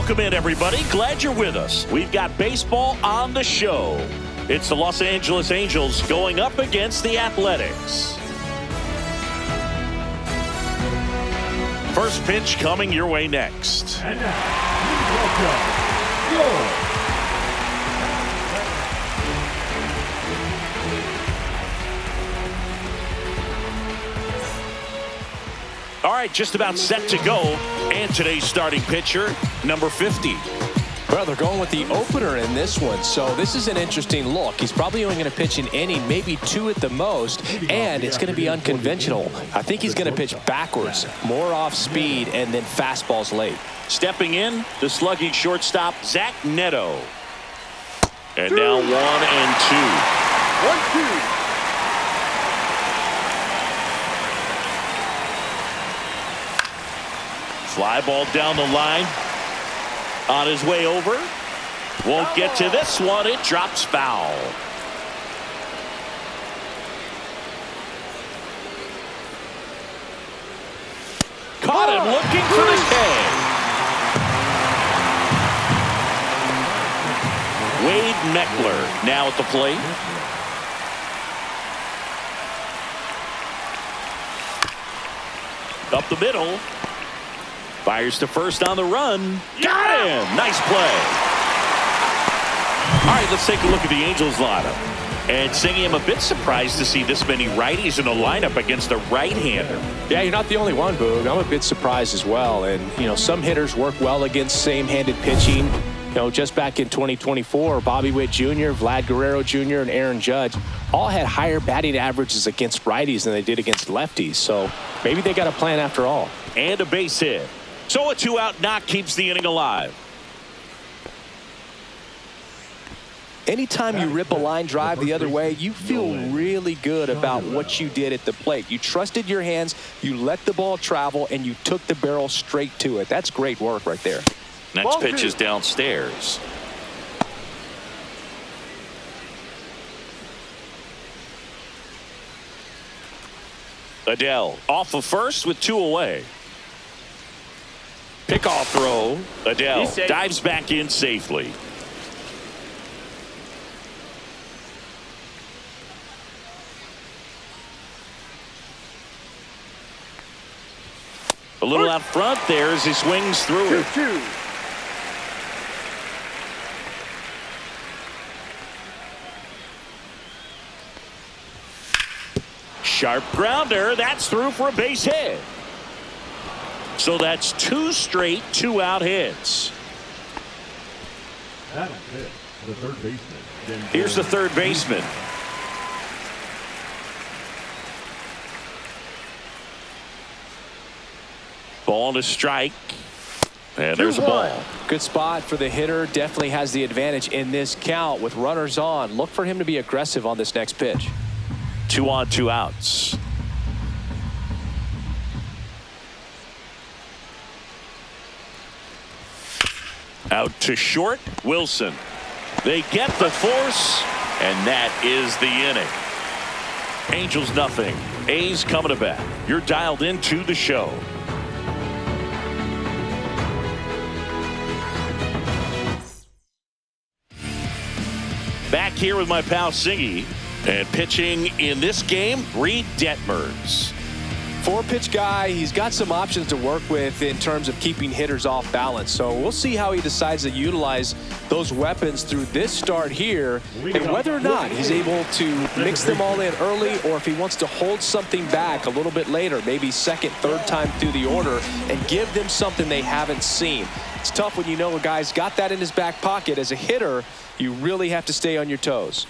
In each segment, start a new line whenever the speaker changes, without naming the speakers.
Welcome in, everybody. Glad you're with us. We've got baseball on the show. It's the Los Angeles Angels going up against the Athletics. First pitch coming your way next.
And now, welcome your
All right, just about set to go. And today's starting pitcher, number 50.
Well, they're going with the opener in this one, so this is an interesting look. He's probably only going to pitch an inning, maybe two at the most, and it's going to be unconventional. I think he's going to pitch backwards, more off speed, and then fastballs late.
Stepping in, the slugging shortstop, Zach Neto. And now 1-2.
1-2.
Fly ball down the line. On his way over. Won't get to this one. It drops foul. Caught him looking for the K. Wade Meckler now at the plate. Up the middle. Fires to first on the run. Got him! Nice play. All right, let's take a look at the Angels lineup. And Singy, I'm a bit surprised to see this many righties in the lineup against a right-hander.
Yeah, you're not the only one, Boog. I'm a bit surprised as well. And, some hitters work well against same-handed pitching. Just back in 2024, Bobby Witt Jr., Vlad Guerrero Jr., and Aaron Judge all had higher batting averages against righties than they did against lefties. So maybe they got a plan after all.
And a base hit. So a two-out knock keeps the inning alive.
Anytime you rip a line drive the other way, you feel really good about what you did at the plate. You trusted your hands, you let the ball travel, and you took the barrel straight to it. That's great work right there.
Next pitch is downstairs. Adele off of first with two away. Pickoff throw. Adele dives back in safely. A little out front there as he swings through it.
2-2.
Sharp grounder. That's through for a base hit. So that's two straight two-out hits.
That is it. The third baseman.
Here's the third baseman. Ball to strike. And there's a ball.
Good spot for the hitter. Definitely has the advantage in this count with runners on. Look for him to be aggressive on this next pitch.
2 on, 2 outs. Out to short, Wilson. They get the force, and that is the inning. Angels nothing. A's coming to bat. You're dialed into the show. Back here with my pal Singy, and pitching in this game, Reed Detmers.
Four-pitch guy. He's got some options to work with in terms of keeping hitters off balance. So we'll see how he decides to utilize those weapons through this start here, and whether or not he's able to mix them all in early, or if he wants to hold something back a little bit later, maybe second, third time through the order, and give them something they haven't seen. It's tough when you know a guy's got that in his back pocket. As a hitter, you really have to stay on your toes.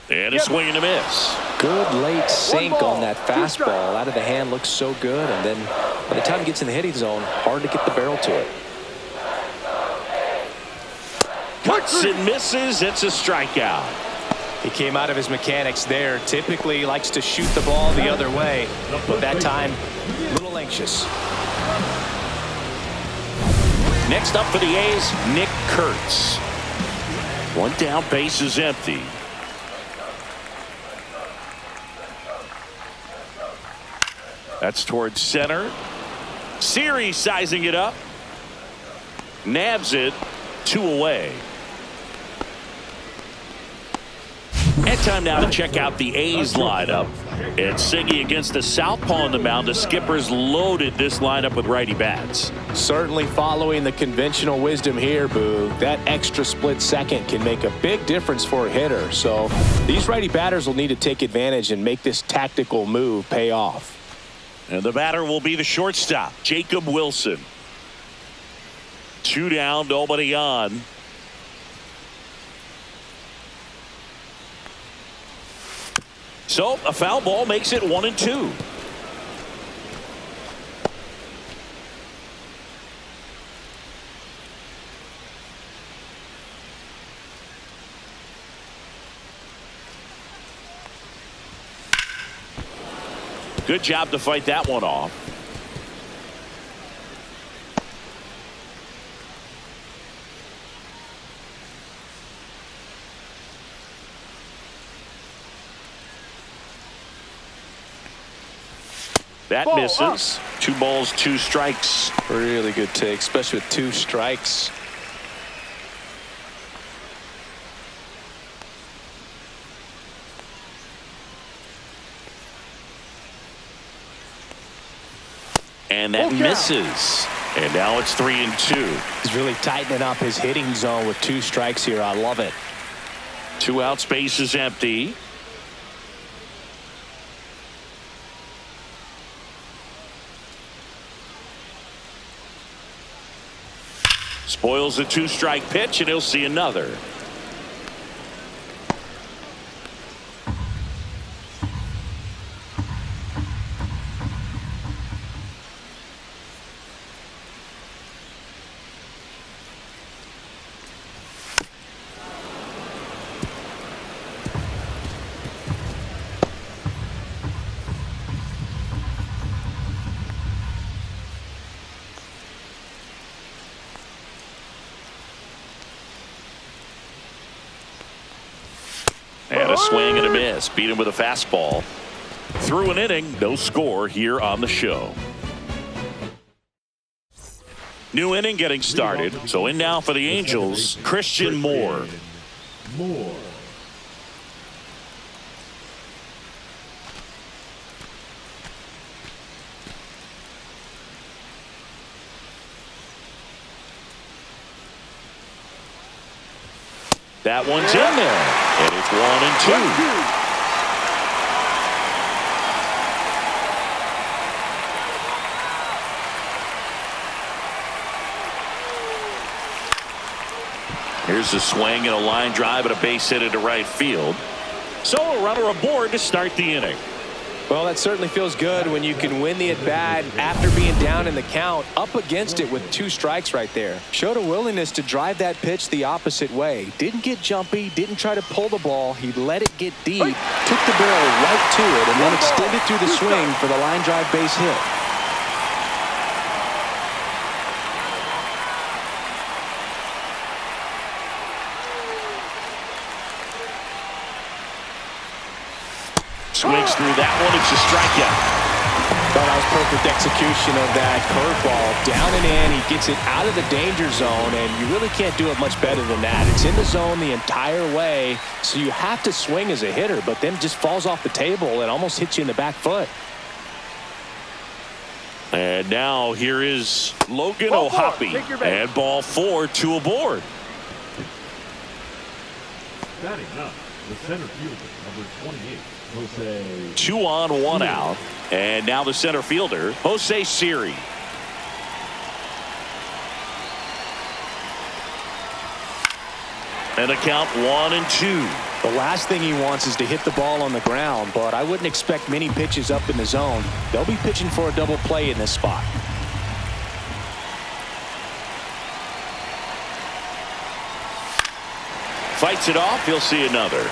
And a swing and a miss.
Good late sink on that fastball. Out of the hand, looks so good. And then by the time he gets in the hitting zone, hard to get the barrel to it.
Cuts and misses. It's a strikeout.
He came out of his mechanics there. Typically likes to shoot the ball the other way, but that time, a little anxious.
Next up for the A's, Nick Kurtz. One down, base is empty. That's towards center. Series sizing it up. Nabs it 2 away. And time now to check out the A's lineup. And Siggy against the southpaw on the mound. The skipper's loaded this lineup with righty bats.
Certainly following the conventional wisdom here, Boo. That extra split second can make a big difference for a hitter. So these righty batters will need to take advantage and make this tactical move pay off.
And the batter will be the shortstop, Jacob Wilson. 2 down, nobody on. So a foul ball makes it 1-2. Good job to fight that one off. That misses. 2 balls, 2 strikes.
Really good take, especially with 2 strikes.
And that misses. And now it's 3-2.
He's really tightening up his hitting zone with 2 strikes here. I love it.
2 out, space is empty. Spoils the 2-strike pitch, and he'll see another. And a swing and a miss. Beat him with a fastball. Through an inning, no score here on the show. New inning getting started. So in now for the Angels, Christian Moore. That one's in there. And it's 1-2. Here's a swing and a line drive and a base hit into right field. So a runner aboard to start the inning.
Well, that certainly feels good when you can win the at-bat after being down in the count, up against it with 2 strikes right there. Showed a willingness to drive that pitch the opposite way. Didn't get jumpy, didn't try to pull the ball. He let it get deep, took the barrel right to it, and then extended through the swing for the line drive base hit.
Swings through that one. It's a strikeout.
Well, that was perfect execution of that curveball. Down and in. He gets it out of the danger zone, and you really can't do it much better than that. It's in the zone the entire way, so you have to swing as a hitter, but then just falls off the table and almost hits you in the back foot.
And now here is Logan O'Hoppe. And ball 4, 2 aboard.
Batting up, the center fielder, number 28. Jose.
2 on, 1 out. And now the center fielder, Jose Siri. And a count 1-2.
The last thing he wants is to hit the ball on the ground, but I wouldn't expect many pitches up in the zone. They'll be pitching for a double play in this spot.
Fights it off. He'll see another.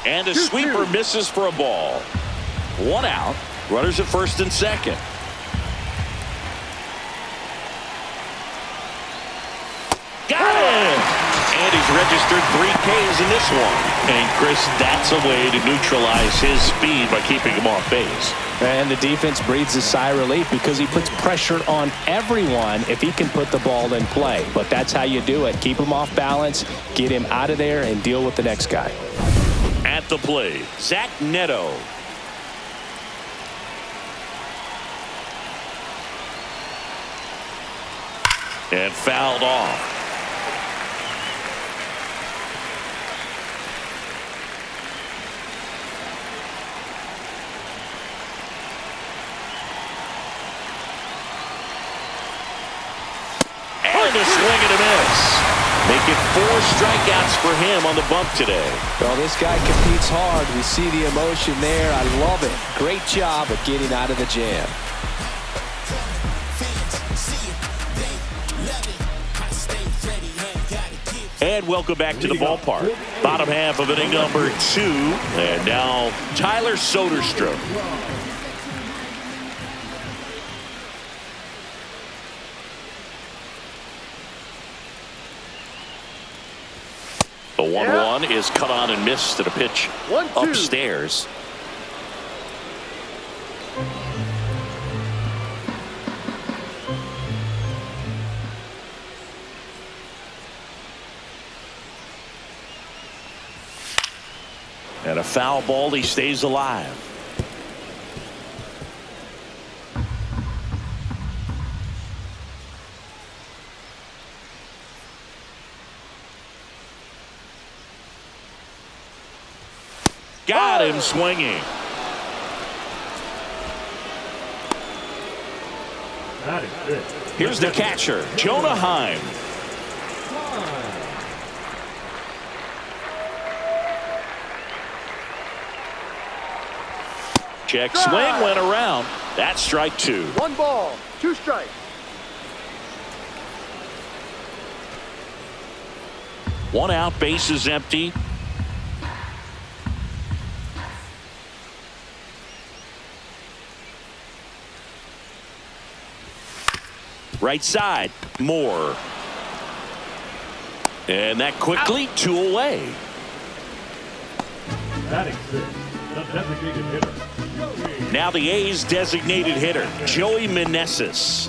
And a sweeper misses for a ball. 1 out. Runners at first and second. Got it! And he He's registered 3 Ks in this one. And, Chris, that's a way to neutralize his speed by keeping him off base.
And the defense breathes a sigh of relief because he puts pressure on everyone if he can put the ball in play. But that's how you do it. Keep him off balance, get him out of there, and deal with the next guy.
At the plate, Zach Neto. And fouled off. And a swing and a miss. Make it 4 strikeouts for him on the bump today.
Well, this guy competes hard. We see the emotion there. I love it. Great job of getting out of the jam.
And welcome back to the ballpark. Bottom half of inning number 2. And now Tyler Soderstrom. The 1-1 is cut on and missed at a pitch upstairs. And a foul ball, he stays alive. Got him swinging.
That is good.
Here's the catcher, Jonah Heim. Check swing, went around. That's strike 2.
1 ball, 2 strikes.
One out, base is empty. Right side, Moore. And that quickly, 2 away.
Batting 6, the designated hitter.
Now the A's designated hitter, Joey Meneses.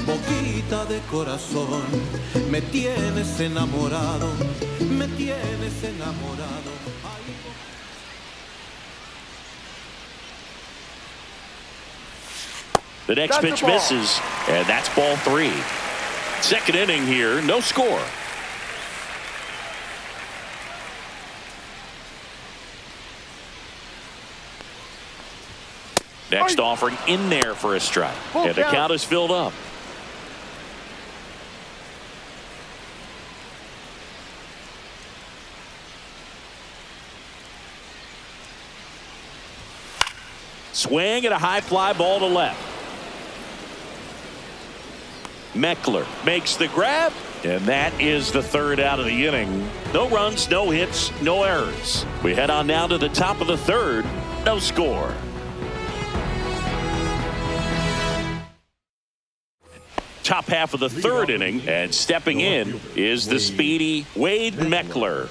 Boquita de corazón, me tienes enamorado, me tienes enamorado.
The next
That's
pitch
a ball.
misses, and that's ball 3. Second inning here, no score. Next offering in there for a strike.
Full
And the
count.
count is filled up. Swing and a high fly ball to left. Meckler makes the grab, and that is the 3rd out of the inning. No runs, no hits, no errors. We head on now to the top of the 3rd. No score. Top half of the 3rd inning, and stepping in is the speedy Wade Meckler.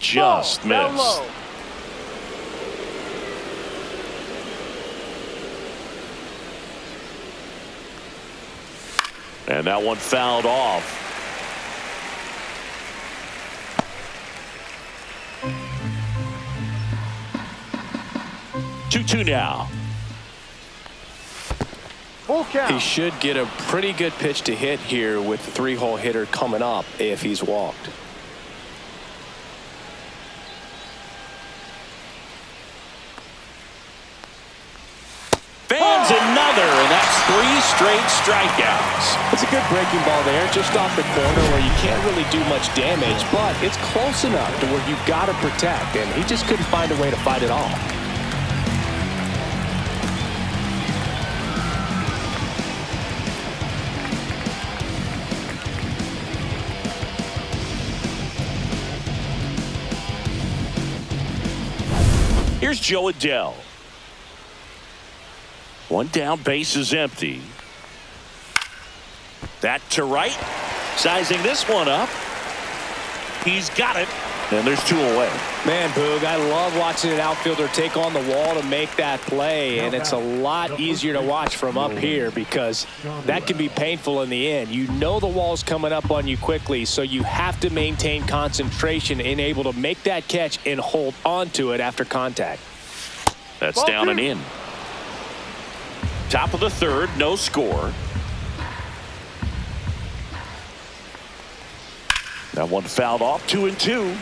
Just
Down
missed.
low.
And that one fouled off. Two now.
Full count.
He should get a pretty good pitch to hit here with the 3-hole hitter coming up if he's walked.
Fans another, and that's 3 straight strikeouts.
It's a good breaking ball there, just off the corner where you can't really do much damage, but it's close enough to where you've got to protect, and he just couldn't find a way to fight it off.
Here's Joe Adele. One down, base is empty. That to right. Sizing this one up. He's got it. And there's two away.
Man, Boog, I love watching an outfielder take on the wall to make that play, and it's a lot easier to watch from up here because that can be painful in the end. You know the wall's coming up on you quickly, so you have to maintain concentration and able to make that catch and hold on to it after contact.
That's down and in. Top of the third, no score. That one fouled off, 2-2.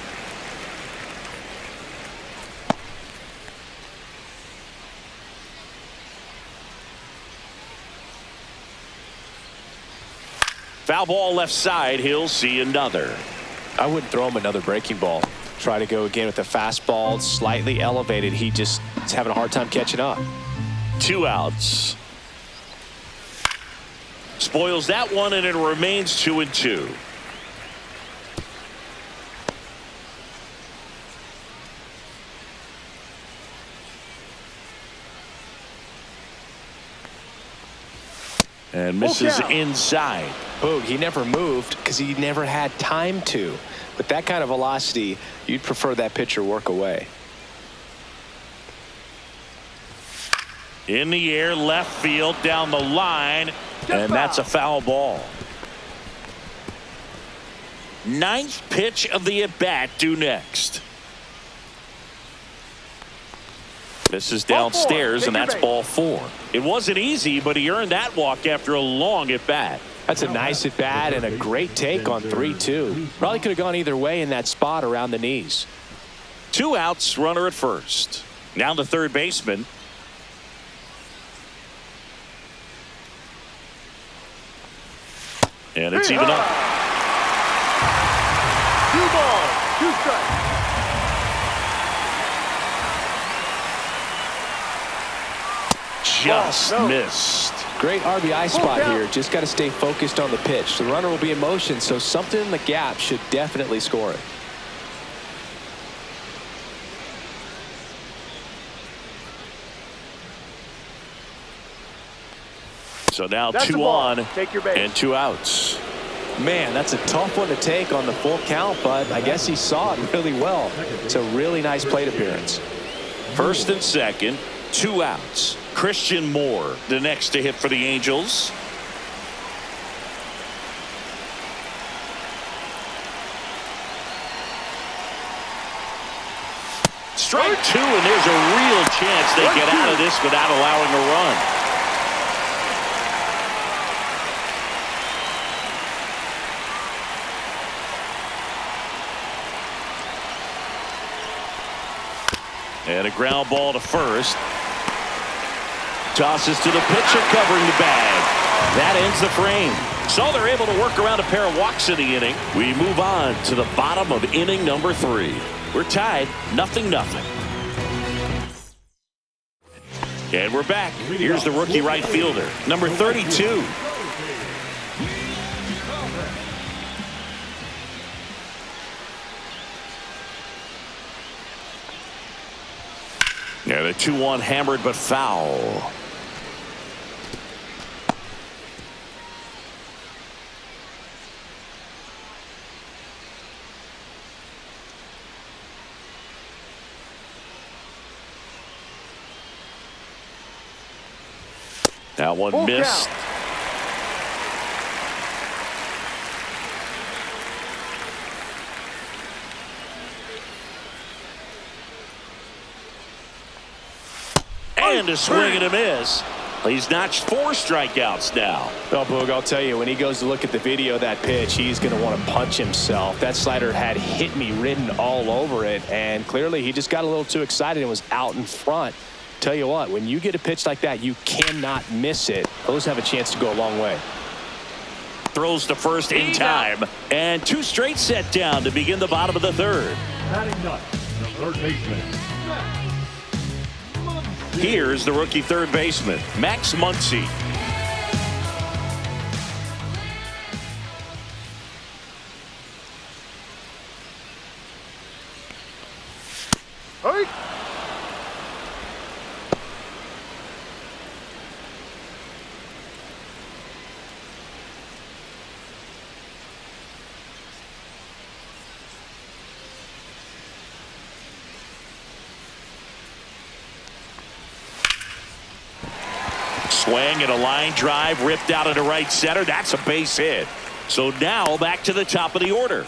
Foul ball left side. He'll see another.
I wouldn't throw him another breaking ball. Try to go again with the fastball, slightly elevated. He just is having a hard time catching up.
2 outs. Spoils that one, and it remains 2-2. And misses inside.
Boog, he never moved because he never had time to. With that kind of velocity, you'd prefer that pitcher work away.
In the air, left field, down the line, and that's a foul ball. 9th pitch of the at-bat due next. This is downstairs, and that's ball 4. It wasn't easy, but he earned that walk after a long at-bat.
That's a nice at-bat and a great take on 3-2. Probably could have gone either way in that spot around the knees.
2 outs, runner at first. Now the third baseman. And it's even up.
2 balls, 2 strikes.
Just missed.
Great RBI spot here. Just got to stay focused on the pitch. The runner will be in motion, so something in the gap should definitely score it.
So now 2 on
Take your base.
and 2 outs.
Man, that's a tough one to take on the full count, but I guess he saw it really well. It's a really nice plate appearance.
First and second, 2 outs. Christian Moore, the next to hit for the Angels. Strike 2, and there's a real chance they get out of this without allowing a run. And a ground ball to first. Tosses to the pitcher, covering the bag. That ends the frame. So they're able to work around a pair of walks in the inning. We move on to the bottom of inning number 3. We're tied, 0-0. And we're back. Here's the rookie right fielder, number 32. Yeah, the 2-1 hammered but foul. That one missed. And a swing and a miss. He's notched 4 strikeouts now.
Well, Boog, I'll tell you, when he goes to look at the video of that pitch, he's going to want to punch himself. That slider had hit me written all over it, and clearly he just got a little too excited and was out in front. Tell you what, when you get a pitch like that, you cannot miss it. Those have a chance to go a long way.
Throws to first in time, and 2 straight set down to begin the bottom of the third.
Batting ninth, the third baseman.
Here's the rookie third baseman, Max Muncy. Swing and a line drive ripped out into right center. That's a base hit. So now back to the top of the order.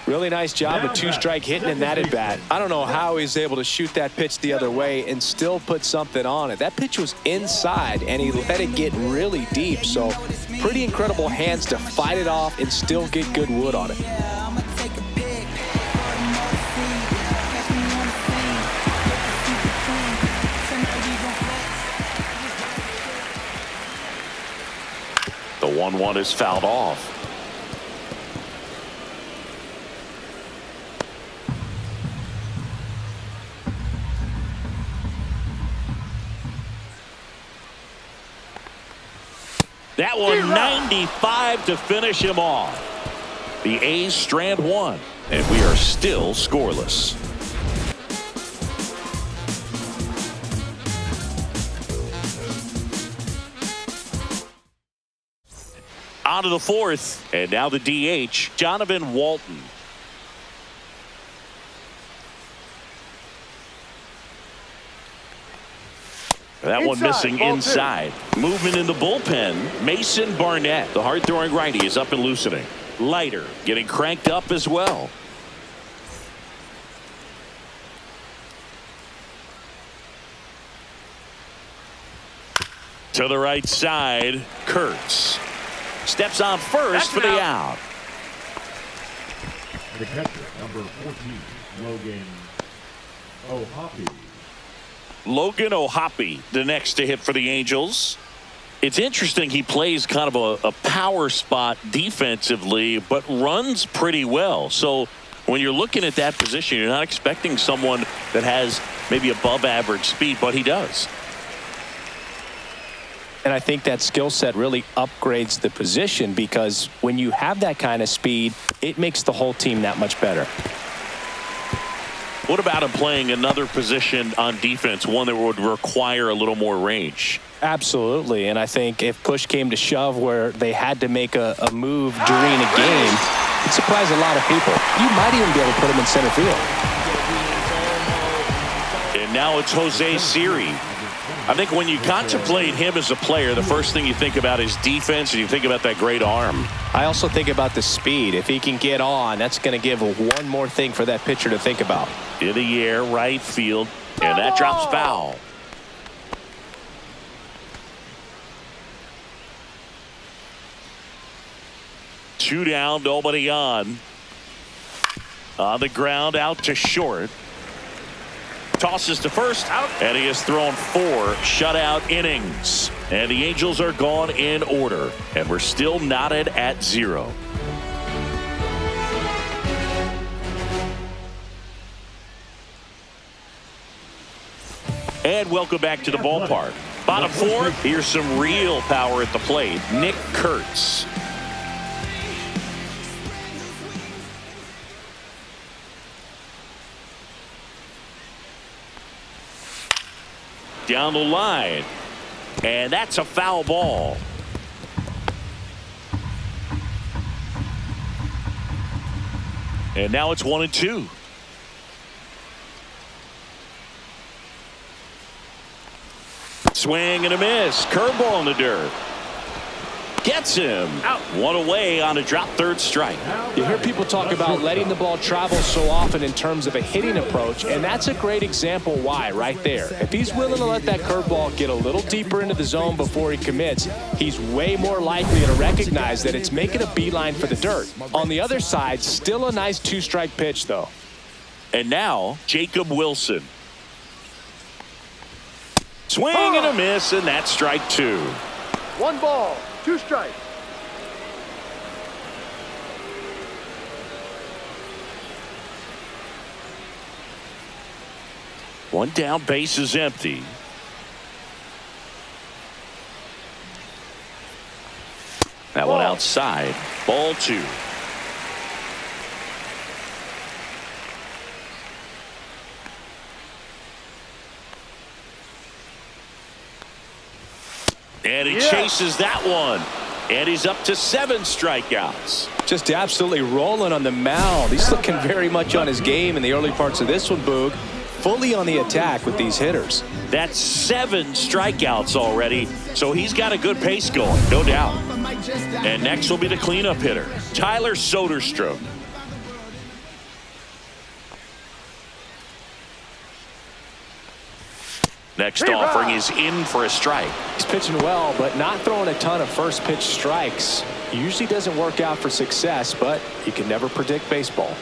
Really nice job with two-strike hitting in that at bat. I don't know how he's able to shoot that pitch the other way and still put something on it. That pitch was inside, and he let it get really deep. So pretty incredible hands to fight it off and still get good wood on it.
The 1-1 is fouled off. That one 95 to finish him off. The A's strand one, and we are still scoreless. On to the fourth, and now the DH, Jonathan Walton. That one missing inside. Movement in the bullpen. Mason Barnett, the hard-throwing righty, is up and loosening. Leiter getting cranked up as well. To the right side, Kurtz steps on first for the out.
The catcher, number 14, Logan O'Hoppe.
Logan O'Hoppe, the next to hit for the Angels. It's interesting, he plays kind of a power spot defensively, but runs pretty well. So when you're looking at that position, you're not expecting someone that has maybe above average speed, but he does.
And I think that skill set really upgrades the position, because when you have that kind of speed, it makes the whole team that much better.
What about him playing another position on defense, one that would require a little more range?
Absolutely. And I think if push came to shove where they had to make a move during a game, it'd surprise a lot of people. You might even be able to put him in center field.
And now it's Jose Siri. I think when you contemplate him as a player, the first thing you think about is defense, and you think about that great arm.
I also think about the speed. If he can get on, that's going to give one more thing for that pitcher to think about.
In the air, right field, and that drops foul. Two down, nobody on. On the ground, out to short. Tosses to first, out, and he has thrown 4 shutout innings. And the Angels are gone in order, and we're still knotted at 0. And welcome back to the ballpark. Bottom 4, here's some real power at the plate. Nick Kurtz. Down the line, and that's a foul ball. And now it's 1-2. Swing and a miss. Curveball in the dirt. Gets him. Out. One away on a drop third strike.
You hear people talk about letting the ball travel so often in terms of a hitting approach, and that's a great example why right there. If he's willing to let that curveball get a little deeper into the zone before he commits, he's way more likely to recognize that it's making a beeline for the dirt. On the other side, still a nice 2-strike pitch, though.
And now, Jacob Wilson. Swing and a miss, and that's strike 2.
1 ball, 2 strikes.
One down, base is empty. That one outside. Ball 2. And he chases that one. And he's up to 7 strikeouts.
Just absolutely rolling on the mound. He's looking very much on his game in the early parts of this one, Boog. fully on the attack with these hitters.
That's 7 strikeouts already, so he's got a good pace going, no doubt. And next will be the cleanup hitter, Tyler Soderstrom. Next offering is in for a strike.
He's pitching well, but not throwing a ton of first pitch strikes. Usually doesn't work out for success, but you can never predict baseball.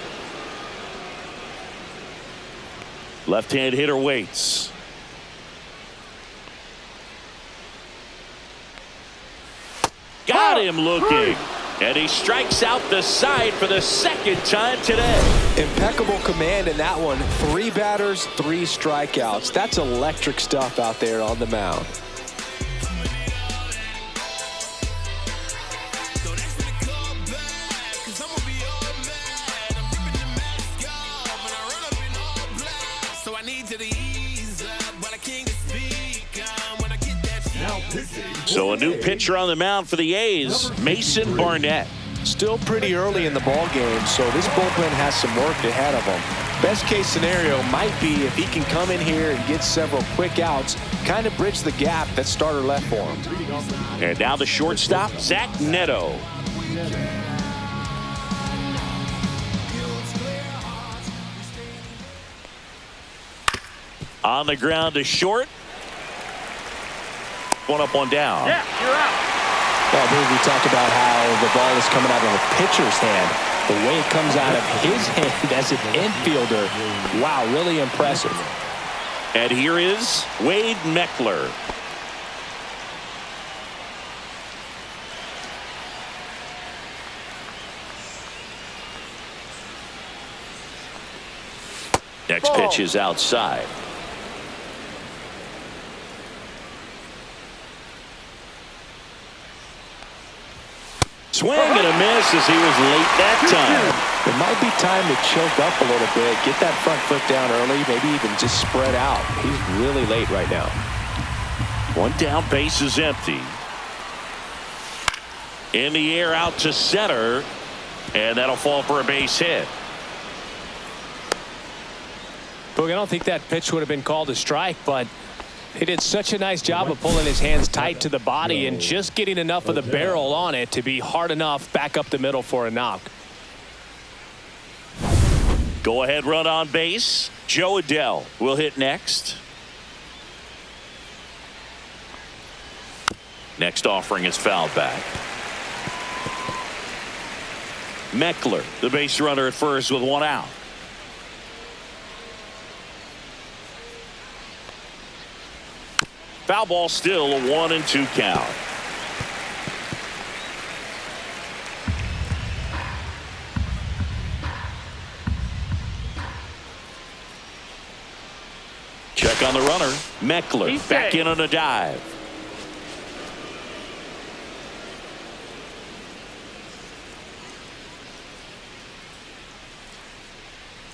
Left-hand hitter waits. Got him looking. And he strikes out the side for the second time today.
Impeccable command in that one. 3 batters, 3 strikeouts. That's electric stuff out there on the mound.
So a new pitcher on the mound for the A's, Mason Barnett.
Still pretty early in the ball game, so this bullpen has some work ahead of him. Best case scenario might be if he can come in here and get several quick outs, kind of bridge the gap that starter left for him.
And now the shortstop, Zach Neto. On the ground to short. One up, one down.
Yeah, you're out.
Well, I believe we talked about how the ball is coming out of the pitcher's hand. The way it comes out of his hand as an infielder. Wow, really impressive.
And here is Wade Meckler. Next pitch is outside. Swing and a miss as he was late that time.
It might be time to choke up a little bit, get that front foot down early, maybe even just spread out. He's really late right now.
One down, base is empty. In the air out to center, and that'll fall for a base hit.
Boog, I don't think that pitch would have been called a strike, but he did such a nice job of pulling his hands tight to the body and just getting enough of the barrel on it to be hard enough back up the middle for a knock.
Go ahead run on base. Joe Adell will hit next. Next offering is fouled back. Meckler, the base runner at first with one out. Foul ball, still a 1-2 count. Check on the runner. Meckler back in on a dive.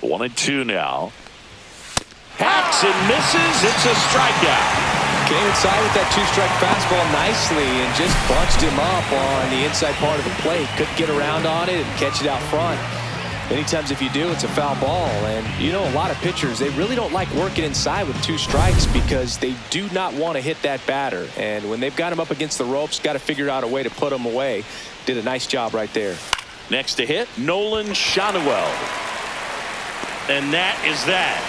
One and two now. Hacks and misses. It's a strikeout.
Came inside with that 2-strike fastball nicely and just bunched him up on the inside part of the plate. Couldn't get around on it and catch it out front. Many times if you do, it's a foul ball. And you know, a lot of pitchers, they really don't like working inside with 2 strikes because they do not want to hit that batter. And when they've got him up against the ropes, got to figure out a way to put him away. Did a nice job right there.
Next to hit, Nolan Schanuel. And that is that.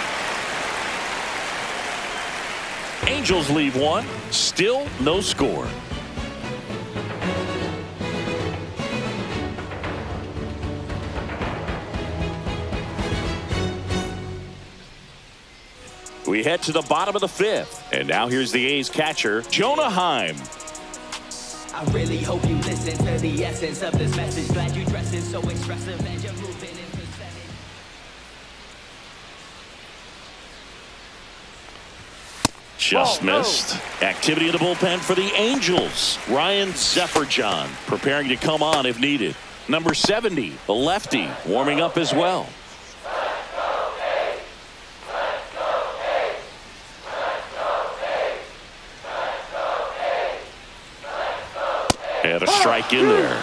Angels leave one. Still no score. We head to the bottom of the 5th. And now here's the A's catcher, Jonah Heim.
I really hope you listen to the essence of this message. Glad you dressed it so expressive and you're moving in percentage.
Just missed. Activity in the bullpen for the Angels. Ryan Zephyr-John preparing to come on if needed. Number 70, the lefty, warming up as well. And a strike in there.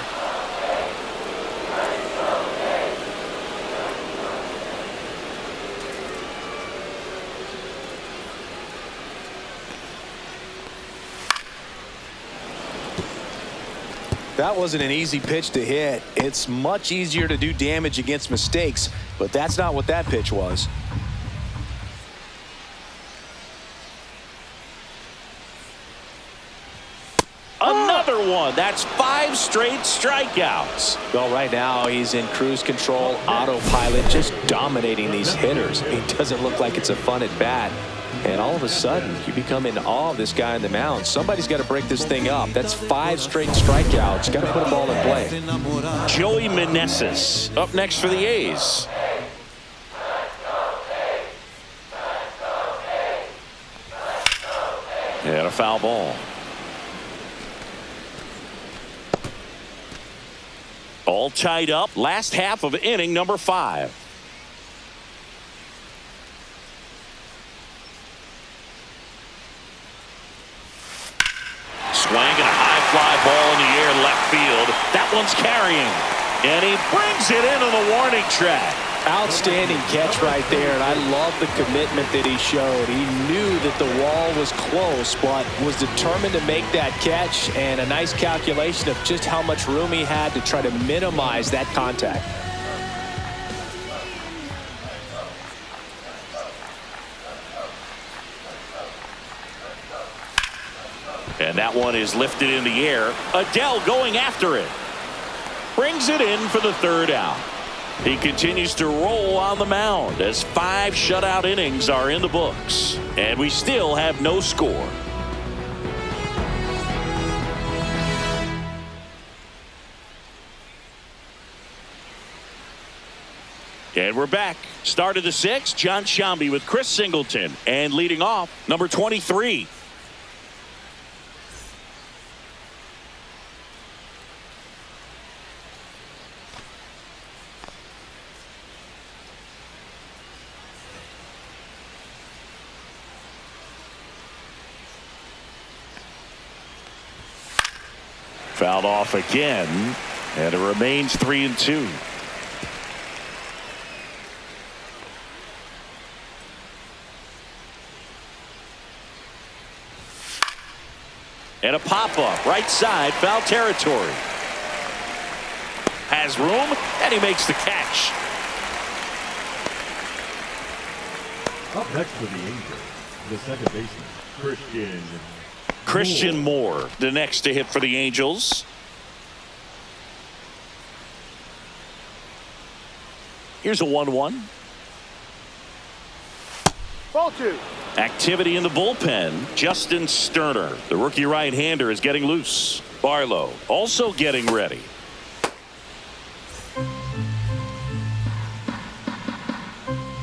That wasn't an easy pitch to hit. It's much easier to do damage against mistakes, but that's not what that pitch was.
Another one. That's 5 straight strikeouts.
Well, right now he's in cruise control, autopilot, just dominating these hitters. It doesn't look like it's a fun at bat. And all of a sudden, you become in awe of this guy on the mound. Somebody's got to break this thing up. That's 5 straight strikeouts. Got to put a ball in play.
Joey Meneses up next for the A's. And a foul ball. All tied up. Last half of inning number 5. Swing and a high fly ball in the air left field. That one's carrying. And he brings it into the warning track.
Outstanding catch right there, and I love the commitment that he showed. He knew that the wall was close, but was determined to make that catch, and a nice calculation of just how much room he had to try to minimize that contact.
And that one is lifted in the air. Adele going after it. Brings it in for the 3rd out. He continues to roll on the mound as 5 shutout innings are in the books. And we still have no score. And we're back. Start of the 6th. John Sciambi with Chris Singleton. And leading off, number 23. Fouled off again, and it remains 3-2. And a pop-up right side, foul territory. Has room, and he makes the catch.
Up next for the Angels, the second baseman,
Christian Moore, the next to hit for the Angels. Here's a 1-1.
Ball 2.
Activity in the bullpen. Justin Sterner, the rookie right-hander, is getting loose. Barlow also getting ready.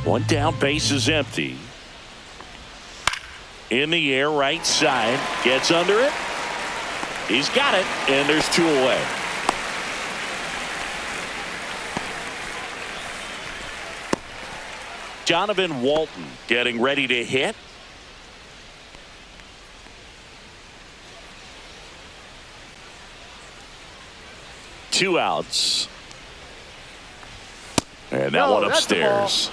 One down, base is empty. In the air, right side, gets under it. He's got it, and there's 2 away. Donovan Walton getting ready to hit. Two outs. And that one upstairs.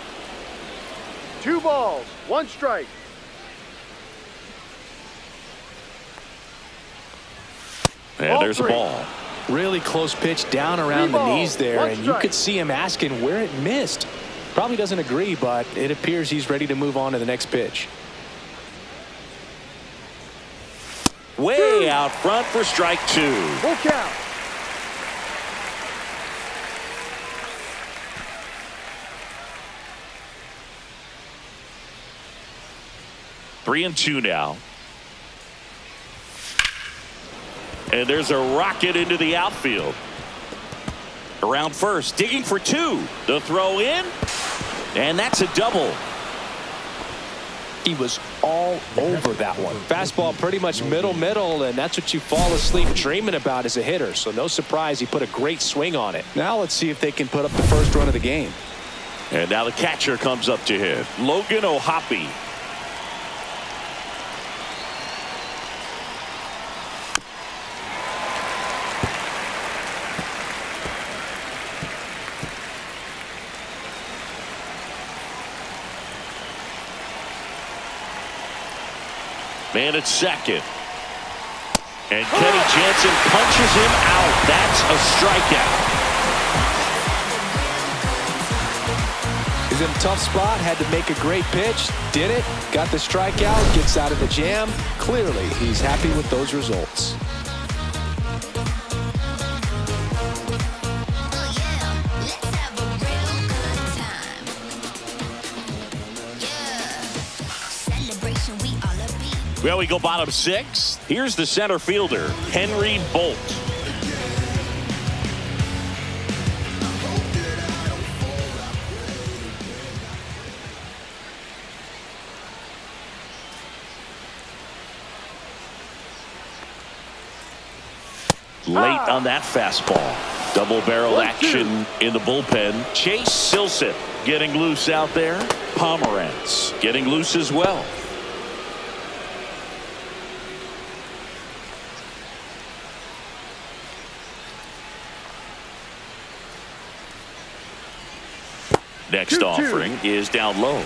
2 balls, 1 strike.
And there's a ball.
Really close pitch down around the knees there, and you could see him asking where it missed. Probably doesn't agree, but it appears he's ready to move on to the next pitch.
Way out front for strike 2.
Full count.
Three and 2 now. And there's a rocket into the outfield. Around first, digging for 2. The throw in, and that's a double.
He was all over that one. Fastball pretty much middle, and that's what you fall asleep dreaming about as a hitter. So no surprise he put a great swing on it. Now let's see if they can put up the first run of the game.
And now the catcher comes up to hit. Logan O'Hoppe. Man at second. And Kenny Jansen punches him out. That's a strikeout.
He's in a tough spot, had to make a great pitch, did it, got the strikeout, gets out of the jam. Clearly, he's happy with those results.
Well, we go bottom 6. Here's the center fielder, Henry Bolt. Late on that fastball. Double barrel action in the bullpen. Chase Silseth getting loose out there. Pomerantz getting loose as well. Next offering is down low.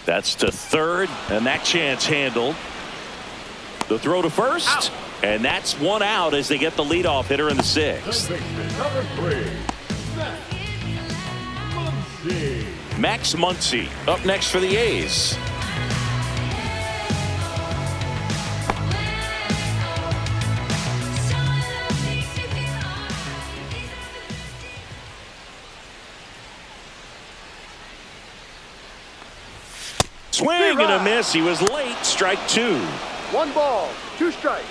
That's to third, and that chance handled. The throw to first, out. And that's one out as they get the leadoff hitter in the 6th.
Number 3,
Max Muncy up next for the A's. Swing and a miss. He was late. Strike 2.
1 ball, 2 strikes.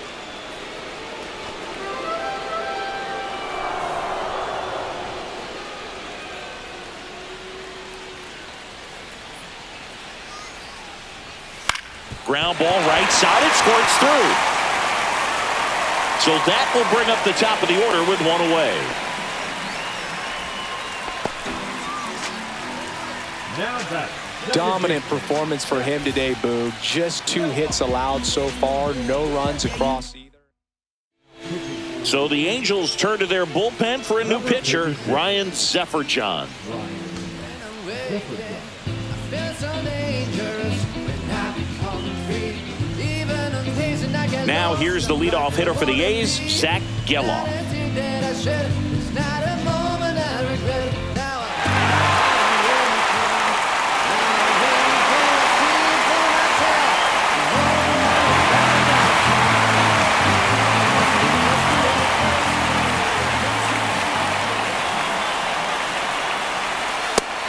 Ground ball right side. It squirts through. So that will bring up the top of the order with 1 away.
now back.
Dominant performance for him today, Boog. Just 2 hits allowed so far. No runs across either.
So the Angels turn to their bullpen for a new pitcher, Ryan Sefferjohn. Now here's the leadoff hitter for the A's, Zach Geloff.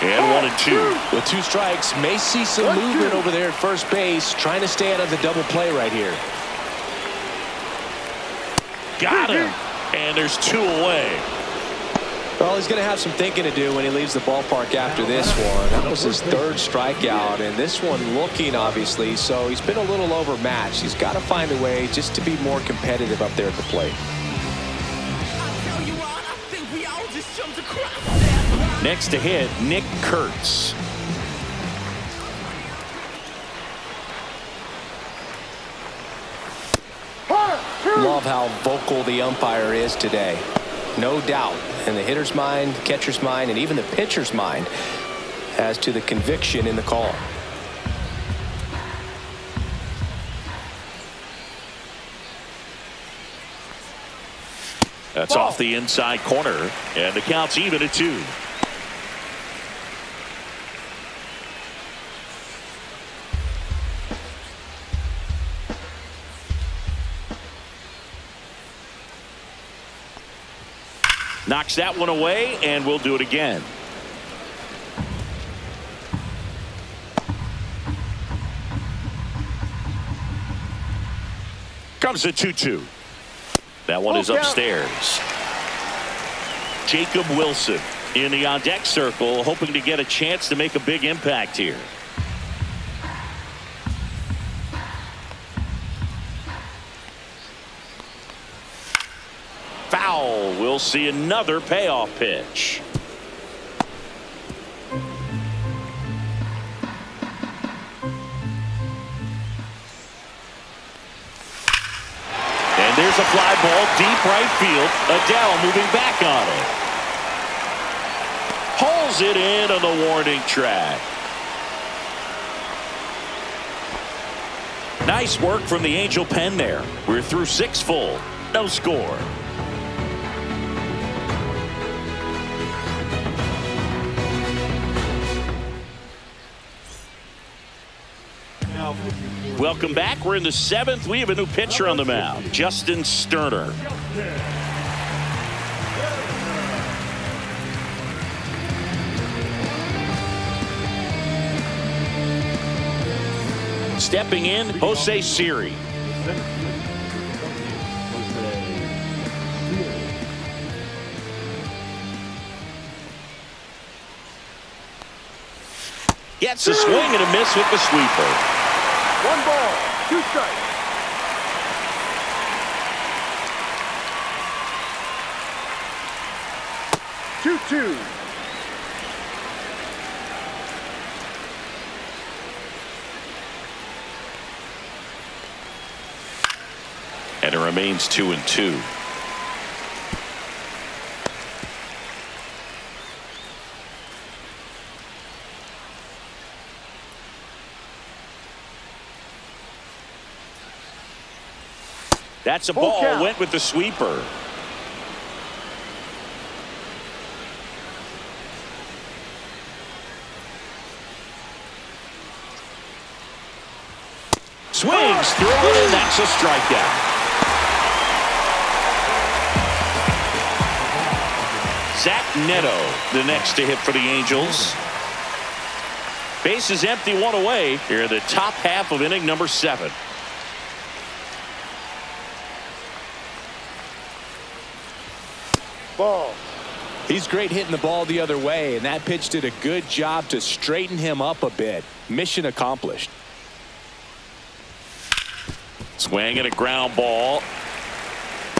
And 1-2.
With 2 strikes, may see some movement over there at first base, trying to stay out of the double play right here.
Got him. And there's 2 away.
Well, he's going to have some thinking to do when he leaves the ballpark after this one. That was his 3rd strikeout, and this one looking, obviously, so he's been a little overmatched. He's got to find a way just to be more competitive up there at the plate.
Next to hit, Nick Kurtz.
Love how vocal the umpire is today. No doubt in the hitter's mind, catcher's mind, and even the pitcher's mind as to the conviction in the call.
That's off the inside corner, and the count's even at 2. Knocks that one away, and we'll do it again. Comes the 2-2. That one is upstairs. Jacob Wilson in the on-deck circle, hoping to get a chance to make a big impact here. Foul. We'll see another payoff pitch. And there's a fly ball deep right field. Adele moving back on it. Pulls it in on the warning track. Nice work from the Angel pen there. We're through 6 full. No score. Welcome back. We're in the 7th. We have a new pitcher on the mound, Justin Sterner. Stepping in, Jose Siri. Gets a swing and a miss with the sweeper.
1 ball, 2 strikes. Two.
And it remains 2-2. That's a ball.
Count.
Went with the sweeper. Swings through it, and that's a strikeout. Zach Neto, the next to hit for the Angels. Base is empty, 1 away. Here in the top half of inning number 7.
Ball.
He's great hitting the ball the other way, and that pitch did a good job to straighten him up a bit. Mission accomplished.
Swing and a ground ball.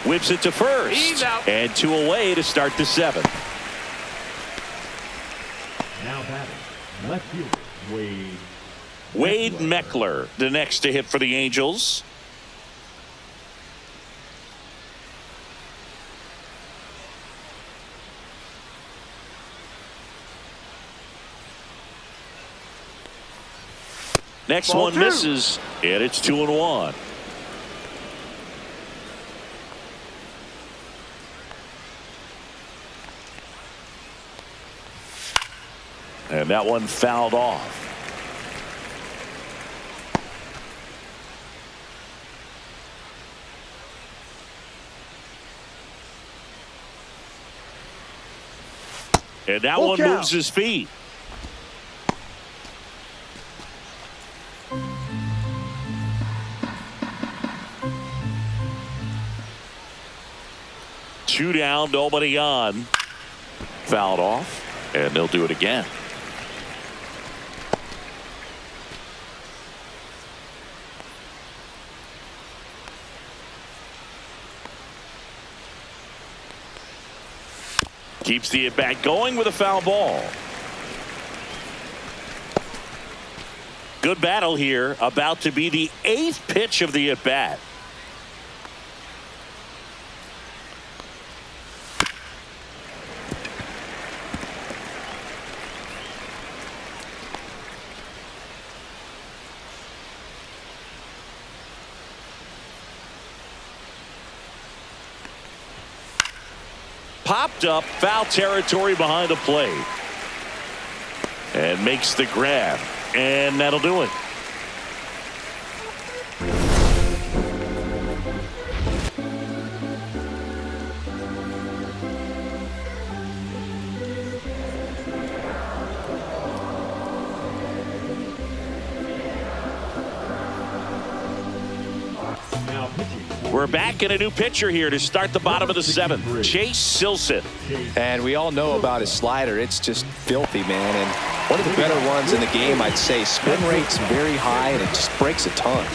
Whips it to first.
He's out.
And 2 away to start the 7th.
Now batting, left fielder,
Wade Meckler, the next to hit for the Angels. Next
Ball
one
2.
misses, and it's 2-1. And that one fouled off. And that one
count.
moves his feet. Two down, nobody on. Fouled off, and they'll do it again. Keeps the at-bat going with a foul ball. Good battle here. About to be the 8th pitch of the at-bat. Popped up, foul territory behind the plate. And makes the grab. And that'll do it.
now pitching.
We're back in a new pitcher here to start the bottom of the 7th. Chase Silson.
And we all know about his slider. It's just filthy, man. And one of the better ones in the game, I'd say. Spin rate's very high, and it just breaks a ton.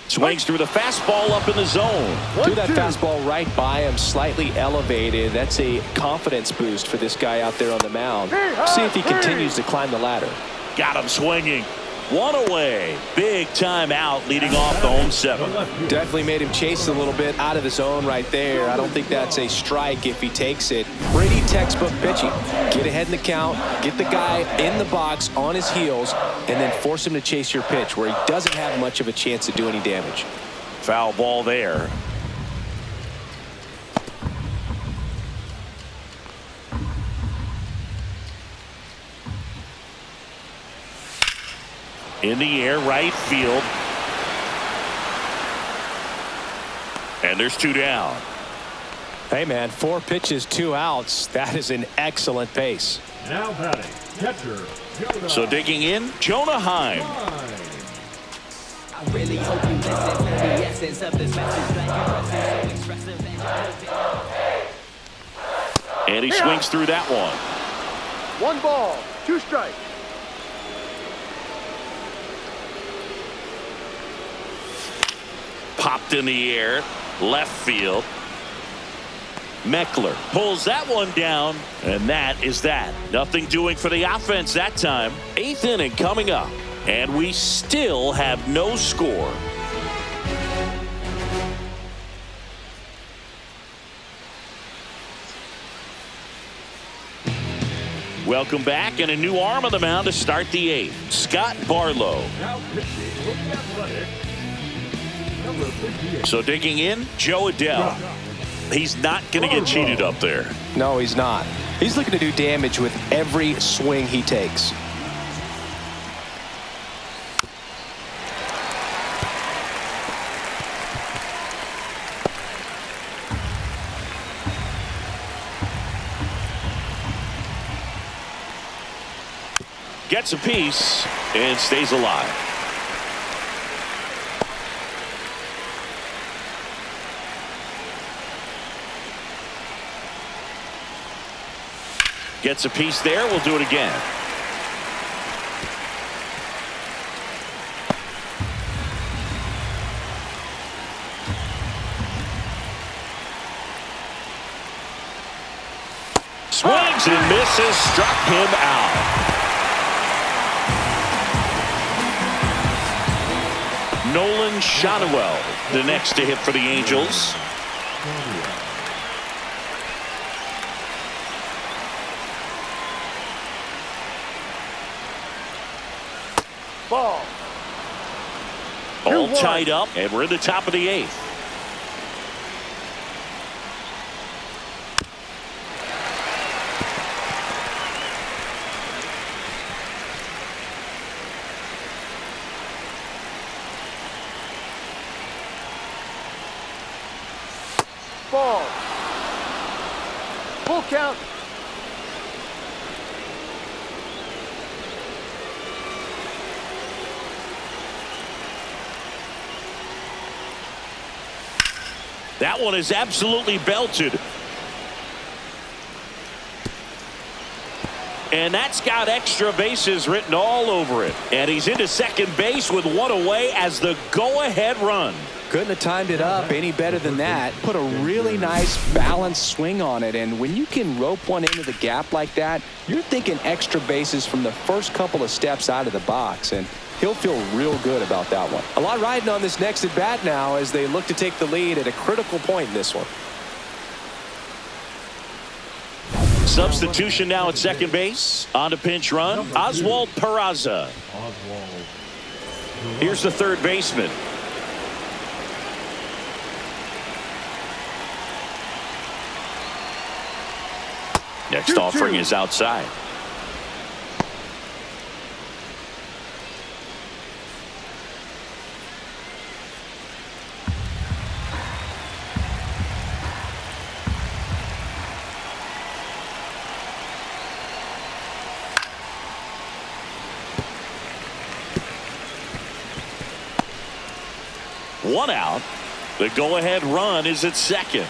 Swings through the fastball up in the zone.
Threw that fastball right by him, slightly elevated. That's a confidence boost for this guy out there on the mound. See if he continues to climb the ladder.
Got him swinging. One away. Big time out leading off the home 7.
Definitely made him chase a little bit out of the zone right there. I don't think that's a strike if he takes it. Pretty textbook pitching. Get ahead in the count, get the guy in the box on his heels, and then force him to chase your pitch where he doesn't have much of a chance to do any damage.
Foul ball there. In the air, right field. And there's 2 down.
Hey, man, 4 pitches, 2 outs. That is an excellent pace.
Now batting, catcher, Jonah.
So digging in, Jonah Heim.
I really hope you listen to the essence of this message. Glad you dressing so expressive and you're
And he swings through that one.
1 ball, 2 strikes.
Popped in the air, left field. Meckler pulls that one down, and that is that. Nothing doing for the offense that time. 8th inning coming up, and we still have no score. Welcome back, and a new arm on the mound to start the 8th. Scott Barlow.
Now pitching with the Athletic, number 58.
So digging in, Joe Adell. He's not going to get cheated up there.
No, he's not. He's looking to do damage with every swing he takes.
Gets a piece and stays alive. Gets a piece there. We'll do it again. Swings and misses. Struck him out. Nolan Shotwell, the next to hit for the Angels.
Ball.
All
2-1.
tied up, and we're in the top of the 8th.
Ball. Full count.
That one is absolutely belted. And that's got extra bases written all over it. And he's into second base with 1 away as the go-ahead run.
Couldn't have timed it up any better than that. Put a really nice balanced swing on it. And when you can rope one into the gap like that, you're thinking extra bases from the first couple of steps out of the box. And he'll feel real good about that one. A lot riding on this next at bat now as they look to take the lead at a critical point in this one.
Substitution now at second base. On to pinch run, Oswald Peraza. Here's the third baseman. Next offering is outside. One out. The go-ahead run is at second.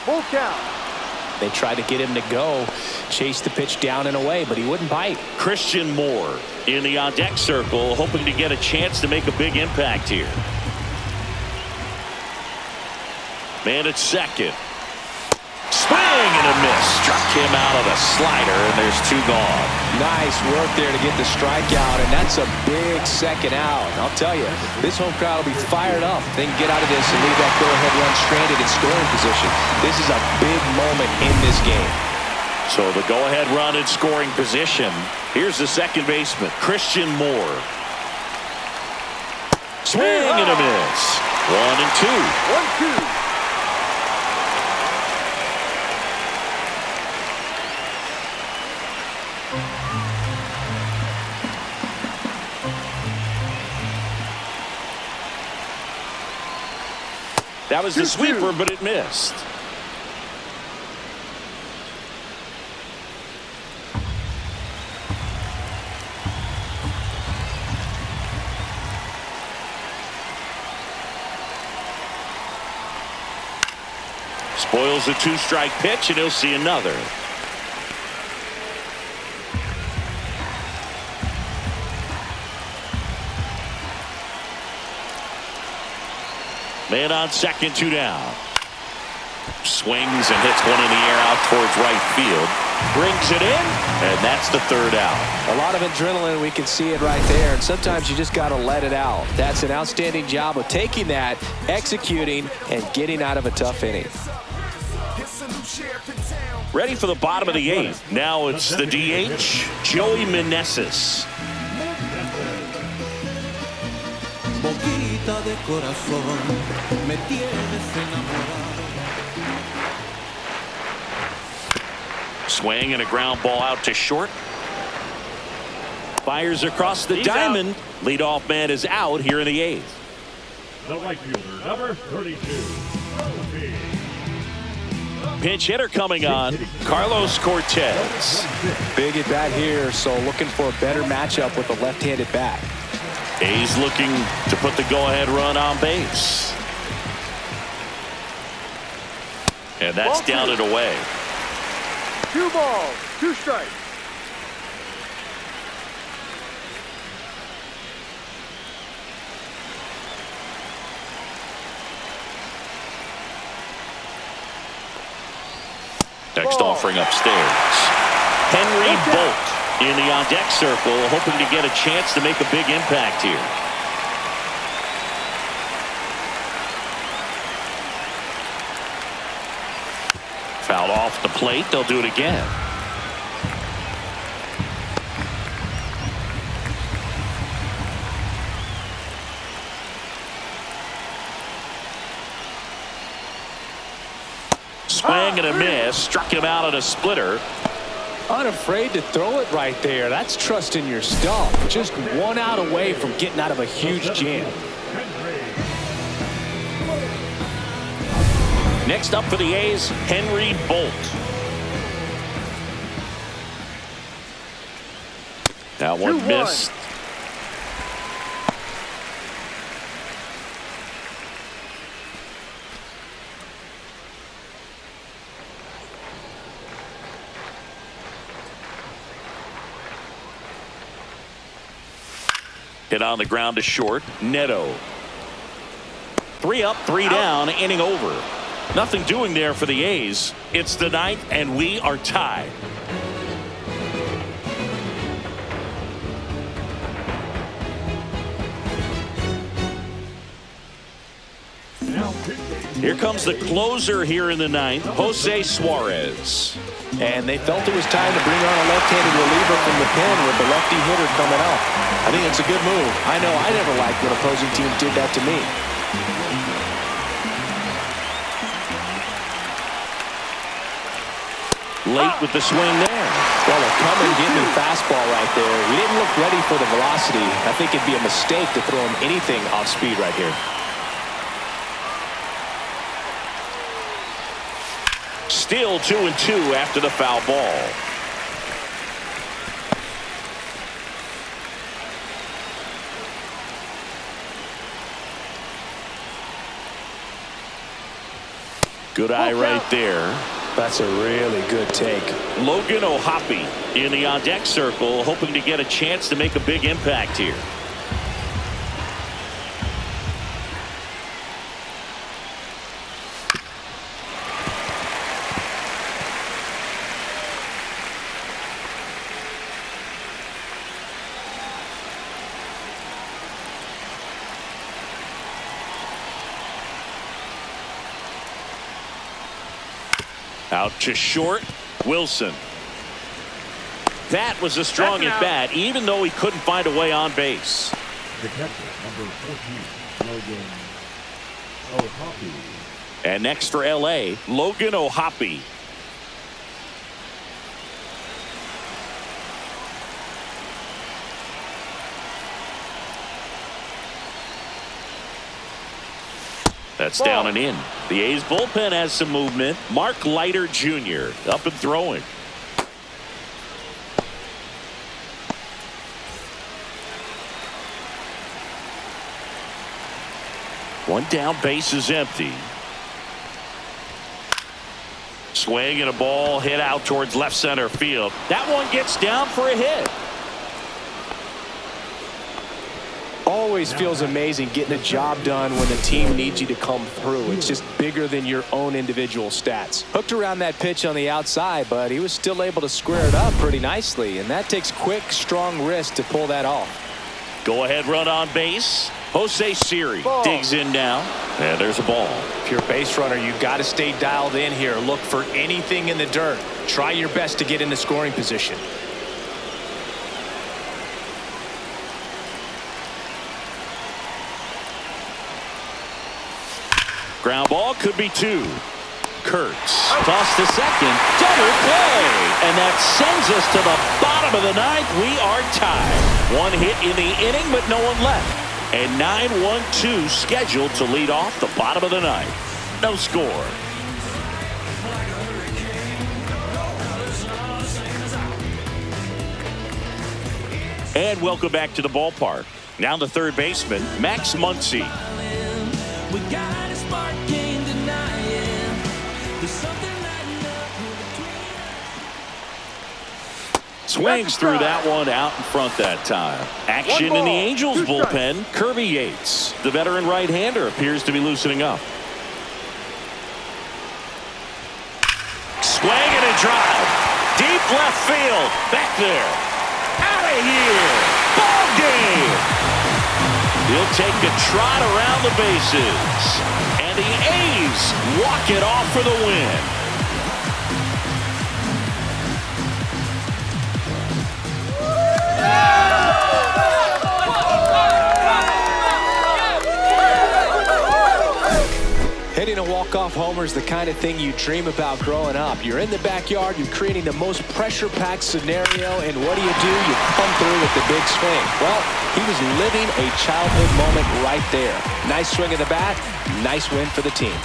Full count.
They tried to get him to go, chase the pitch down and away, but he wouldn't bite.
Christian Moore in the on-deck circle, hoping to get a chance to make a big impact here. Man at second. Swing and a miss. Struck him out of the slider, and there's 2 gone.
Nice work there to get the strikeout, and that's a big second out. I'll tell you, this home crowd will be fired up. They can get out of this and leave that go-ahead run stranded in scoring position. This is a big moment in this game.
So the go-ahead run in scoring position. Here's the second baseman, Christian Moore. Swing and a miss. 1-2.
1-2.
That was the sweeper, but it missed. Spoils a 2-strike pitch, and he'll see another. Man on second, 2 down. Swings and hits one in the air out towards right field. Brings it in, and that's the 3rd out.
A lot of adrenaline, we can see it right there, and sometimes you just got to let it out. That's an outstanding job of taking that, executing, and getting out of a tough inning.
Ready for the bottom of the 8th. Now it's the DH, Joey Meneses.
Boquita de corazón, me tienes enamorado.
Swing and a ground ball out to short. Fires across the
He's
diamond.
out.
Leadoff man is out here in the 8th.
The right fielder, number 32. Trophy.
Pinch hitter coming on, Carlos Cortez.
Big at bat here, so looking for a better matchup with a left-handed bat.
A's looking to put the go-ahead run on base. And that's
Ball
down
two.
and away.
2 balls, 2 strikes.
Next
Ball.
offering upstairs. Henry Bolt in the on-deck circle, hoping to get a chance to make a big impact here. Fouled off the plate. They'll do it again. Swing and a miss. Struck him out at a splitter.
Unafraid to throw it right there. That's trusting your stuff. Just 1 out away from getting out of a huge jam.
Next up for the A's, Henry Bolt. That one
2-1.
missed. Hit on the ground to short. Neto. 3 up, 3 down, inning over. Nothing doing there for the A's. It's the 9th, and we are tied. Here comes the closer here in the 9th, Jose Suarez.
And they felt it was time to bring on a left-handed reliever from the pen with the lefty hitter coming up. I think it's a good move. I know I never liked when opposing teams did that to me.
Late with the swing there.
Well, a come and get me fastball right there. He didn't look ready for the velocity. I think it'd be a mistake to throw him anything off speed right here.
Still 2-2 after the foul ball. Good eye right there.
That's a really good take.
Logan O'Hoppe in the on-deck circle, hoping to get a chance to make a big impact here. Out to short, Wilson. That was a strong at bat, even though he couldn't find a way on base.
The catcher, number 14, Logan Ohapi.
And next for LA, Logan Ohapi. That's down and in. The A's bullpen has some movement. Mark Leiter Jr. up and throwing. One down, base is empty. Swing and a ball hit out towards left center field. That one gets down for a hit.
Always feels amazing getting a job done when the team needs you to come through. It's just bigger than your own individual stats. Hooked around that pitch on the outside, but he was still able to square it up pretty nicely, and that takes quick, strong wrist to pull that off.
Go ahead run on base. Jose Siri digs in now, and there's a ball.
If you're a base runner, you've got to stay dialed in here. Look for anything in the dirt. Try your best to get into scoring position.
Ground ball could be two. Kurtz toss to second, double play, and that sends us to the bottom of the ninth. We are tied. One hit in the inning, but no one left. And 9-1-2 scheduled to lead off the bottom of the ninth. No score. And welcome back to the ballpark. Now the third baseman, Max Muncy.
We got a spark, can't deny it. There's something lighting up.
Swings through that one out in front that time. Action in the Angels bullpen. Kirby Yates, the veteran right-hander, appears to be loosening up. Swing and a drive. Deep left field. Back there. Out of here. Ball game. He'll take a trot around the bases. And the A's walk it off for the win.
Hitting a walk-off homer is the kind of thing you dream about growing up. You're in the backyard, you're creating the most pressure-packed scenario, and what do? You come through with the big swing. Well, he was living a childhood moment right there. Nice swing of the bat, nice win for the team.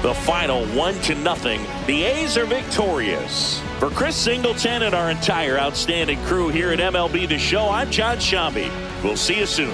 The final 1-0. The A's are victorious. For Chris Singleton and our entire outstanding crew here at MLB The Show, I'm John Shambi. We'll see you soon.